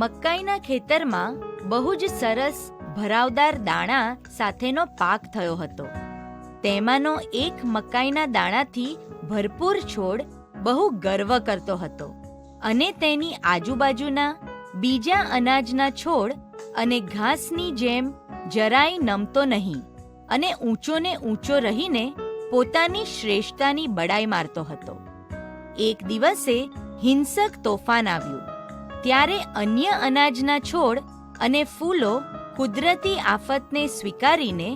મકાઈના ખેતરમાં બહુ જ સરસ ભરાવદાર દાણા સાથેનો પાક થયો હતો. તેમાંનો એક મકાઈના દાણાથી ભરપૂર છોડ બહુ ગર્વ કરતો હતો અને તેની આજુબાજુના બીજા અનાજના છોડ અને ઘાસની જેમ જરાય નમતો નહીં અને ઊંચો ને ઊંચો રહીને પોતાની શ્રેષ્ઠતાની બડાઈ મારતો હતો. એક દિવસે હિંસક તોફાન આવ્યું. ત્યારે અન્ય અનાજના છોડ અને ફૂલો કુદરતી આફતને સ્વીકારીને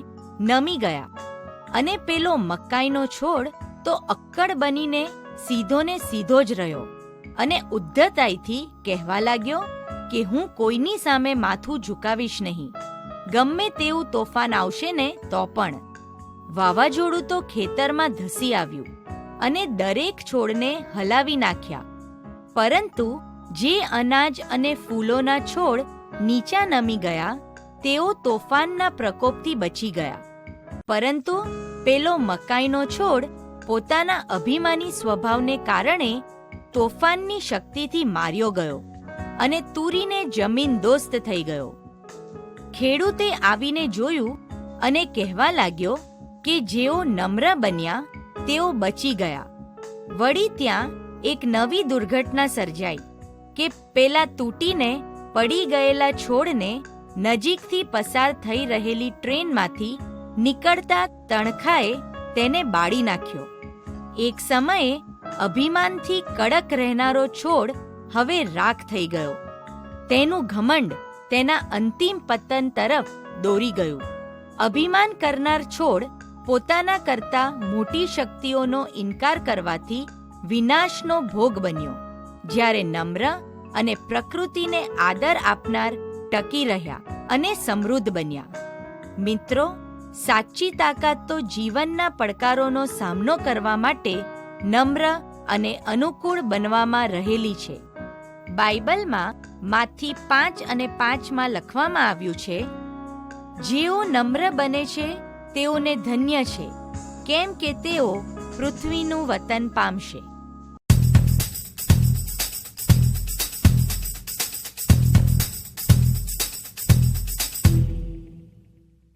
નમી ગયા અને પેલો મકાઈનો છોડ તો અક્કડ બનીને સીધો ને સીધો જ રહ્યો અને ઉદ્ધતાઈથી કહેવા લાગ્યો કે હું કોઈની સામે માથું ઝુકાવીશ નહીં, ગમે તેવું તોફાન આવશે ને તો પણ. વાવાઝોડું તો ખેતરમાં ધસી આવ્યું અને દરેક છોડને હલાવી નાખ્યા, પરંતુ જે અનાજ અને ફૂલોના છોડ નીચા નમી ગયા તેઓ તોફાનના પ્રકોપથી બચી ગયા. પરંતુ પેલો મકાઈનો છોડ પોતાના અભિમાની સ્વભાવને કારણે તોફાનની શક્તિથી માર્યો ગયો અને તૂરીને જમીનદોસ્ત થઈ ગયો. ખેડૂતે આવીને જોયું અને કહેવા લાગ્યો કે જેઓ નમ્ર બન્યા તેઓ બચી ગયા. વળી ત્યાં એક નવી દુર્ઘટના સર્જાઈ કે પેલા તૂટીને પડી ગયેલા છોડને નજીકથી પસાર થઈ રહેલી ટ્રેનમાંથી નીકળતા તણખાએ તેને બાળી નાખ્યો. એક સમયે અભિમાનથી કડક રહેનારો છોડ હવે રાખ થઈ ગયો. તેનું ઘમંડ તેના અંતિમ પતન તરફ દોરી ગયું. અભિમાન કરનાર છોડ પોતાના કરતા મોટી શક્તિઓનો ઇનકાર કરવાથી વિનાશનો ભોગ બન્યો, જ્યારે નમ્ર અને પ્રકૃતિને આદર આપનાર ટકી રહ્યા અને સમૃદ્ધ બન્યા. મિત્રો, સાચી તાકાત તો જીવનના પડકારોનો સામનો કરવા માટે નમ્ર અને અનુકૂળ બનવામાં રહેલી છે. બાઇબલમાં માથી 5 અને 5 લખવામાં આવ્યું છે, જેઓ નમ્ર બને છે તેઓને ધન્ય છે, કેમ કે તેઓ પૃથ્વીનું વતન પામશે.